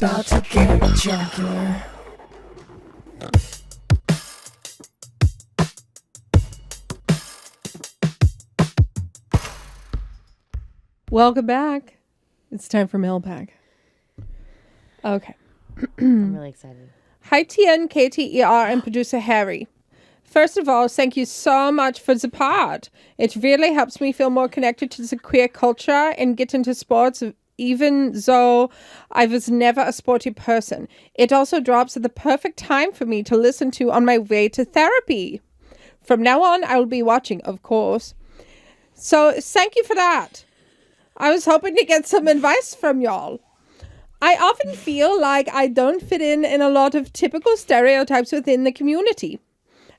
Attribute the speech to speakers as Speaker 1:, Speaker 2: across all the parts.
Speaker 1: about to get Jockular.
Speaker 2: Welcome back. It's time for Mailbag. Okay.
Speaker 3: I'm really excited.
Speaker 2: Hi, Tien, KTER, and producer Harry. First of all, thank you so much for the pod. It really helps me feel more connected to the queer culture and get into sports, even though I was never a sporty person. It also drops at the perfect time for me to listen to on my way to therapy. From now on, I will be watching, of course. So thank you for that. I was hoping to get some advice from y'all. I often feel like I don't fit in a lot of typical stereotypes within the community,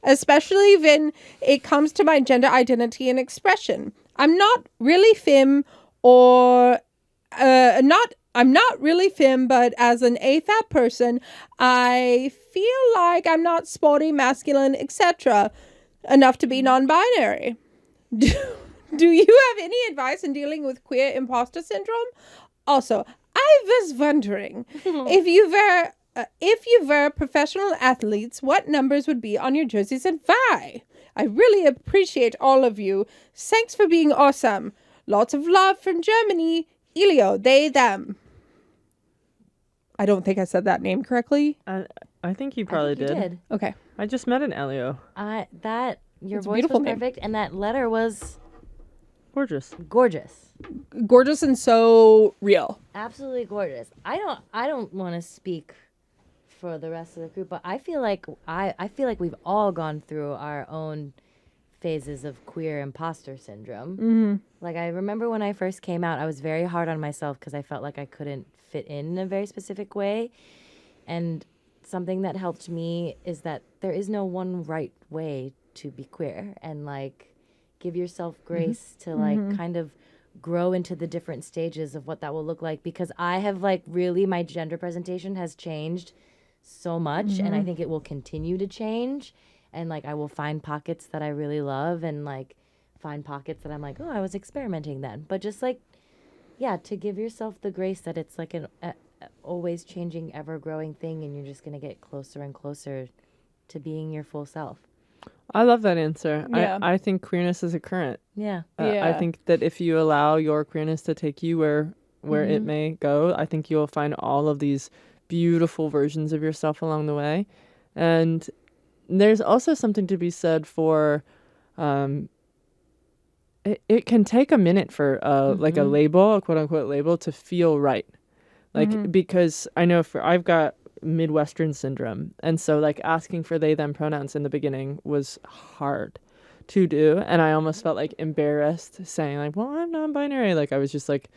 Speaker 2: especially when it comes to my gender identity and expression. I'm not really femme I'm not really femme, but as an AFAB person, I feel like I'm not sporty, masculine, etc. enough to be non-binary. Do you have any advice in dealing with queer imposter syndrome? Also, I was wondering if you were professional athletes, what numbers would be on your jerseys and why? I really appreciate all of you. Thanks for being awesome. Lots of love from Germany. Elio, they, them. I don't think I said that name correctly.
Speaker 4: I think you probably did.
Speaker 2: Okay.
Speaker 4: I just met an Elio.
Speaker 3: Your
Speaker 2: It's a
Speaker 3: voice
Speaker 2: beautiful
Speaker 3: was
Speaker 2: name.
Speaker 3: perfect, and that letter was
Speaker 4: Gorgeous.
Speaker 3: gorgeous.
Speaker 2: Gorgeous and so real.
Speaker 3: Absolutely gorgeous. I don't want to speak for the rest of the group, but I feel like we've all gone through our own phases of queer imposter syndrome.
Speaker 2: Mm-hmm.
Speaker 3: Like, I remember when I first came out, I was very hard on myself because I felt like I couldn't fit in a very specific way. And something that helped me is that there is no one right way to be queer, and like, give yourself grace to like kind of grow into the different stages of what that will look like, because I have like really, my gender presentation has changed so much, and I think it will continue to change, and like I will find pockets that I really love and like find pockets that I'm like, oh, I was experimenting then. But just like, yeah, to give yourself the grace that it's like an always changing, ever growing thing, and you're just going to get closer and closer to being your full self.
Speaker 4: I love that answer.
Speaker 2: Yeah.
Speaker 4: I think queerness is a current.
Speaker 3: Yeah.
Speaker 4: I think that if you allow your queerness to take you where it may go, I think you'll find all of these beautiful versions of yourself along the way. And there's also something to be said for it can take a minute for like a label, a quote unquote label, to feel right. Like, because I know I've got Midwestern syndrome, and so like asking for they them pronouns in the beginning was hard to do, and I almost felt like embarrassed saying like, well, I'm non-binary. Like, I was just like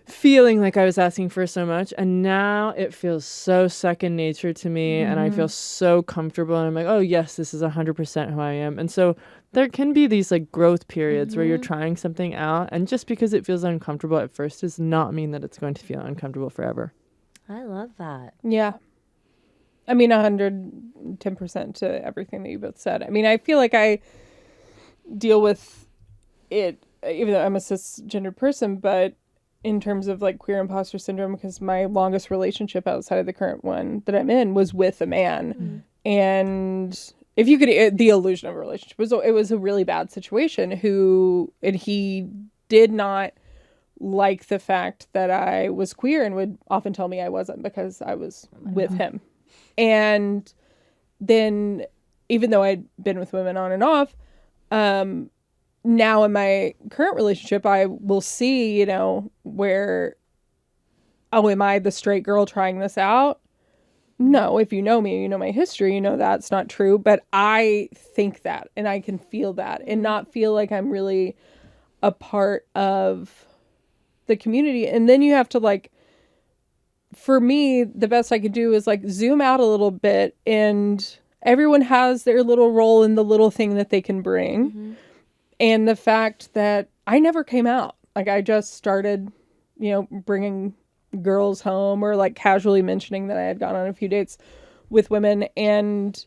Speaker 4: feeling like I was asking for so much, and now it feels so second nature to me, and I feel so comfortable, and I'm like, oh yes, this is 100% who I am. And so there can be these like growth periods where you're trying something out, and just because it feels uncomfortable at first does not mean that it's going to feel uncomfortable forever.
Speaker 3: I love that.
Speaker 2: Yeah. I mean, 110% to everything that you both said. I mean, I feel like I deal with it, even though I'm a cisgender person, but in terms of like queer imposter syndrome, because my longest relationship outside of the current one that I'm in was with a man. And if you could, the illusion of a relationship, it was a really bad situation and he did not like the fact that I was queer and would often tell me I wasn't because I was with him. And then, even though I'd been with women on and off, now in my current relationship, I will see, where, oh, am I the straight girl trying this out? No, if you know me, you know my history, that's not true. But I think that, and I can feel that, and not feel like I'm really a part of the community. And then you have to like, for me, the best I could do is like zoom out a little bit, and everyone has their little role in the little thing that they can bring. And the fact that I never came out, like I just started, bringing girls home or like casually mentioning that I had gone on a few dates with women. And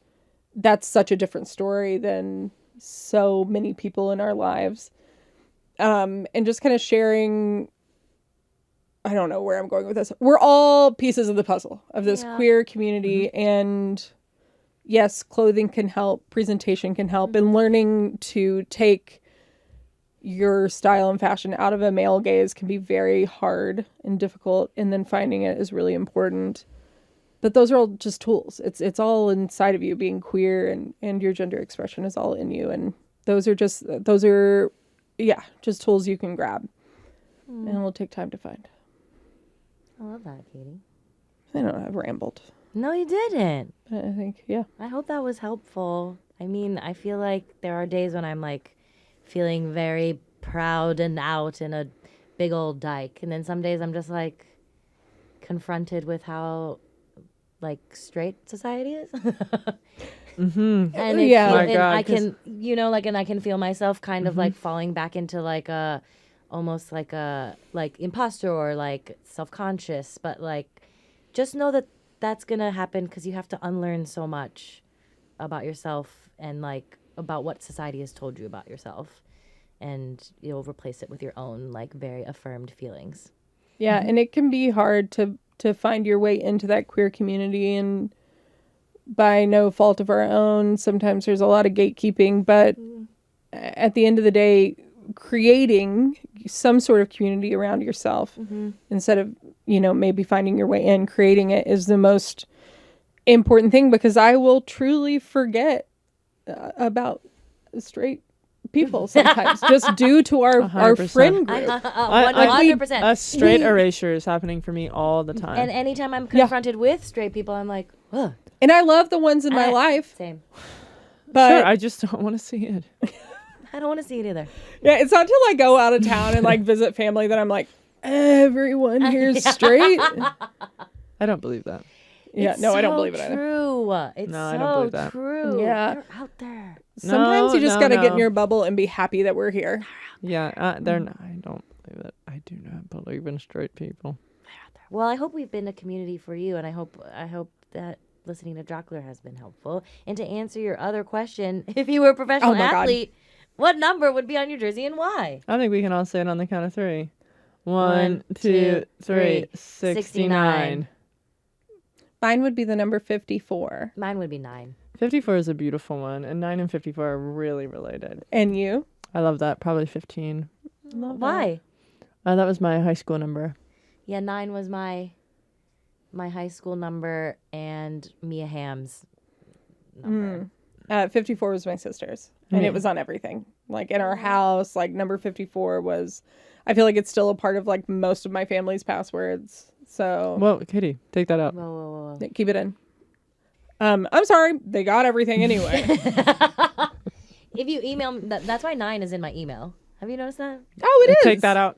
Speaker 2: that's such a different story than so many people in our lives. And just kind of sharing I don't know where I'm going with this. We're all pieces of the puzzle of this queer community. And yes, clothing can help, presentation can help, and learning to take your style and fashion out of a male gaze can be very hard and difficult. And then finding it is really important. But those are all just tools. It's all inside of you. Being queer and your gender expression is all in you. And those are just tools you can grab. And it'll take time to find.
Speaker 3: I love that, Katie.
Speaker 2: I don't know, I've rambled.
Speaker 3: No, you didn't.
Speaker 2: But I think, yeah.
Speaker 3: I hope that was helpful. I mean, I feel like there are days when I'm like feeling very proud and out in a big old dyke. And then some days I'm just like confronted with how like straight society is. And
Speaker 2: Yeah.
Speaker 3: and
Speaker 4: My God,
Speaker 3: I can, and I can feel myself kind of like falling back into like a, almost like a, like imposter or like self-conscious, but like, just know that that's going to happen because you have to unlearn so much about yourself and like about what society has told you about yourself. And you'll replace it with your own like very affirmed feelings.
Speaker 2: Yeah, and it can be hard to find your way into that queer community, and by no fault of our own, sometimes there's a lot of gatekeeping, but at the end of the day, creating some sort of community around yourself instead of, maybe finding your way in, creating it is the most important thing, because I will truly forget about straight people sometimes just due to our
Speaker 4: 100%.
Speaker 2: friend group.
Speaker 3: 100%.
Speaker 4: Straight erasure is happening for me all the time.
Speaker 3: And anytime I'm confronted with straight people, I'm like, ugh.
Speaker 2: And I love the ones in my life,
Speaker 3: Same.
Speaker 2: but
Speaker 4: Sure, I just don't want to see it.
Speaker 3: I don't want to see it either.
Speaker 2: yeah, it's not till I go out of town and like visit family that I'm like, everyone here's straight.
Speaker 4: I don't believe that.
Speaker 2: Yeah,
Speaker 3: It's
Speaker 2: no, I don't
Speaker 3: so
Speaker 2: believe it either.
Speaker 3: True. It's
Speaker 4: No,
Speaker 3: so
Speaker 4: I don't believe that.
Speaker 3: true.
Speaker 2: Yeah.
Speaker 3: They're out there.
Speaker 2: Sometimes you just
Speaker 4: No,
Speaker 2: gotta get in
Speaker 4: no.
Speaker 2: your bubble and be happy that we're here.
Speaker 4: Yeah, they're not. I don't believe that. I do not believe in straight people.
Speaker 3: Well, I hope we've been a community for you, and I hope that listening to Jockular has been helpful. And to answer your other question, if you were a professional
Speaker 2: my God.
Speaker 3: athlete, what number would be on your jersey and why?
Speaker 4: I think we can all say it on the count of three.
Speaker 3: 1, 2, 3,
Speaker 4: 69.
Speaker 2: Mine would be the number 54.
Speaker 3: Mine would be 9.
Speaker 4: 54 is a beautiful one, and 9 and 54 are really related.
Speaker 2: And you?
Speaker 4: I love that. Probably 15.
Speaker 3: Why?
Speaker 4: That was my high school number.
Speaker 3: Yeah, 9 was my high school number and Mia Hamm's number.
Speaker 2: 54 was my sister's. And it was on everything. Like in our house, like number 54 was, I feel like it's still a part of like most of my family's passwords. So
Speaker 4: Well, Katie, take that out.
Speaker 3: Whoa.
Speaker 2: keep it in. I'm sorry. They got everything anyway.
Speaker 3: If you email, that's why 9 is in my email. Have you noticed that?
Speaker 2: Oh, it is.
Speaker 4: Take that out.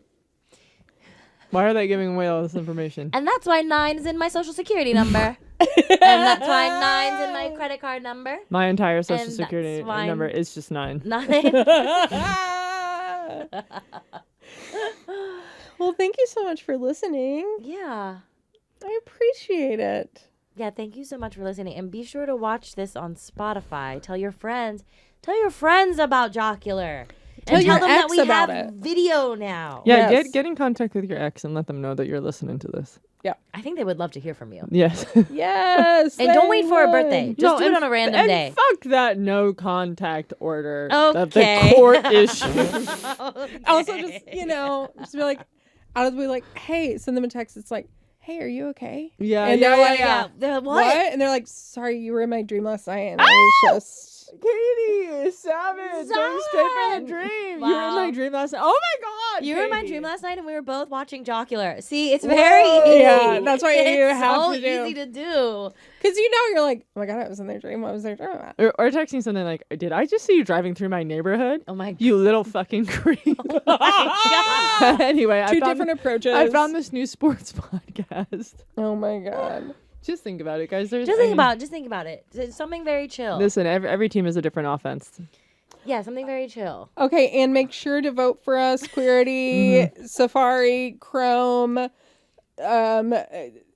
Speaker 4: Why are they giving away all this information?
Speaker 3: And that's why 9 is in my social security number. And that's why 9's in my credit card number.
Speaker 4: My entire social
Speaker 3: And
Speaker 4: security
Speaker 3: that's why-
Speaker 4: number is just 9.
Speaker 3: 9.
Speaker 2: Well, thank you so much for listening.
Speaker 3: Yeah.
Speaker 2: I appreciate it.
Speaker 3: Yeah, thank you so much for listening. And be sure to watch this on Spotify. Tell your friends. Tell your friends about Jockular.
Speaker 2: Tell
Speaker 3: And tell
Speaker 2: your
Speaker 3: them that
Speaker 2: ex
Speaker 3: we
Speaker 2: about
Speaker 3: have
Speaker 2: it.
Speaker 3: video now.
Speaker 4: Yeah,
Speaker 2: Yes.
Speaker 4: get in contact with your ex and let them know that you're listening to this.
Speaker 3: I think they would love to hear from you.
Speaker 4: Yes.
Speaker 2: Yes.
Speaker 3: And don't wait
Speaker 2: they
Speaker 3: for a
Speaker 2: would.
Speaker 3: birthday. Just do it
Speaker 4: and
Speaker 3: on a random
Speaker 4: and
Speaker 3: day.
Speaker 4: Fuck that no contact order that
Speaker 3: Okay.
Speaker 4: the court issued.
Speaker 2: Also, just, just be like, out of the blue, like, hey, send them a text. It's like, hey, are you okay?
Speaker 4: Yeah,
Speaker 2: And
Speaker 4: yeah,
Speaker 2: they're like,
Speaker 3: Yeah. They're,
Speaker 2: What? And they're like, sorry, you were in my dream last night. And I was just.
Speaker 4: Katie, savage, going straight for the dream. You were in
Speaker 3: Wow.
Speaker 4: my dream last night. Oh my god,
Speaker 3: You were in my
Speaker 4: Katie.
Speaker 3: dream last night, and we were both watching Jockular. See, it's very easy.
Speaker 2: Yeah, that's what you
Speaker 3: it's
Speaker 2: have
Speaker 3: so
Speaker 2: to do.
Speaker 3: easy to do.
Speaker 2: Because you're like, oh my God, I was in their dream. What was their dream about?
Speaker 4: Or texting something like, did I just see you driving through my neighborhood?
Speaker 3: Oh my
Speaker 4: You little fucking creep.
Speaker 3: God.
Speaker 4: Anyway,
Speaker 2: Two different approaches.
Speaker 4: I found this new sports podcast.
Speaker 2: Oh my God.
Speaker 4: Just think about it, guys.
Speaker 3: Just think about it. It's something very chill.
Speaker 4: Listen, every team is a different offense.
Speaker 3: Yeah, something very chill.
Speaker 2: Okay, and make sure to vote for us. Queerity, Safari, Chrome, Firefox,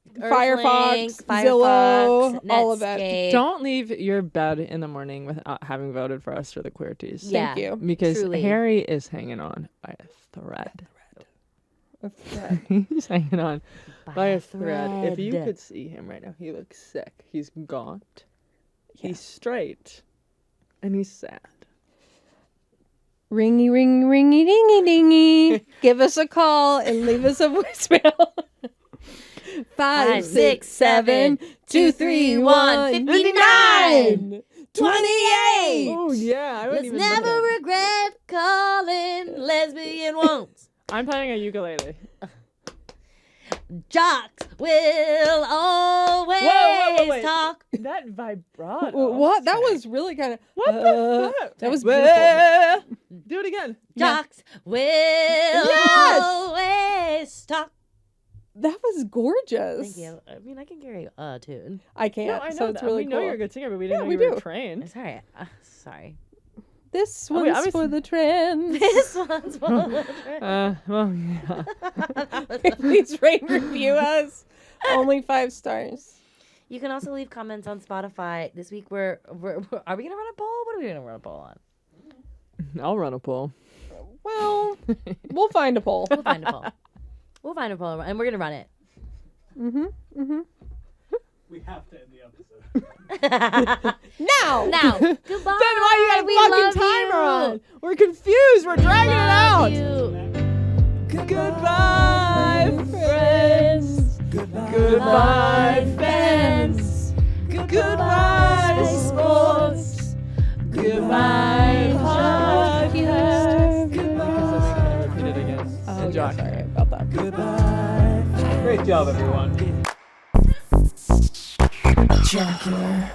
Speaker 2: Zillow, all of it.
Speaker 3: Netscape.
Speaker 4: Don't leave your bed in the morning without having voted for us for the Queerties.
Speaker 3: Yeah.
Speaker 2: Thank you.
Speaker 4: Because
Speaker 3: Truly.
Speaker 4: Harry is hanging on by a thread.
Speaker 2: A thread.
Speaker 4: He's hanging on by a thread. If you
Speaker 3: thread.
Speaker 4: could see him right now, he looks sick. He's gaunt. He's straight. And he's sad.
Speaker 2: Ringy, ring, ringy, dingy, dingy. Give us a call and leave us a voicemail. 5, 6, 7, 2, 3, 1, 59, 28.
Speaker 4: Oh, yeah. I wouldn't
Speaker 3: Let's
Speaker 4: even
Speaker 3: never
Speaker 4: look at
Speaker 3: regret calling lesbian once.
Speaker 4: I'm playing a ukulele.
Speaker 3: Jocks will always
Speaker 4: wait.
Speaker 3: talk.
Speaker 4: That vibrato.
Speaker 2: What? That was really kind of.
Speaker 4: What the fuck?
Speaker 2: That was beautiful.
Speaker 4: Well, do it again.
Speaker 3: Jocks will always talk.
Speaker 2: That was gorgeous.
Speaker 3: Thank you. I mean, I can carry a tune.
Speaker 2: I can't.
Speaker 4: No, I know
Speaker 2: so it's
Speaker 4: that.
Speaker 2: really
Speaker 4: We
Speaker 2: cool.
Speaker 4: know you're a good singer, but we didn't know
Speaker 2: we
Speaker 4: you were
Speaker 2: do.
Speaker 4: trained.
Speaker 3: Sorry. Sorry.
Speaker 2: This
Speaker 4: Oh, wait,
Speaker 2: one's
Speaker 4: I was-
Speaker 2: for the trends.
Speaker 3: This one's for
Speaker 4: Well, yeah.
Speaker 2: Please rate and review us. Only 5 stars.
Speaker 3: You can also leave comments on Spotify. This week are we gonna run a poll? What are we gonna run a poll on?
Speaker 4: I'll run a poll.
Speaker 2: Well, we'll find a poll.
Speaker 3: We'll find a poll. We'll find a poll and we're gonna run it.
Speaker 5: We have to end the episode.
Speaker 2: Now.
Speaker 3: Now, goodbye.
Speaker 4: Then why you got a
Speaker 3: We
Speaker 4: fucking
Speaker 3: love
Speaker 4: timer
Speaker 3: you.
Speaker 4: on? We're confused. We're dragging it out.
Speaker 3: Love you.
Speaker 4: Goodbye, friends. Goodbye, fans. Goodbye, sports. Goodbye, podcast. Goodbye. Repeat it again.
Speaker 2: Oh,
Speaker 4: And
Speaker 2: yeah,
Speaker 4: Jock.
Speaker 2: sorry about that.
Speaker 5: Great job, everyone.
Speaker 1: Jockular.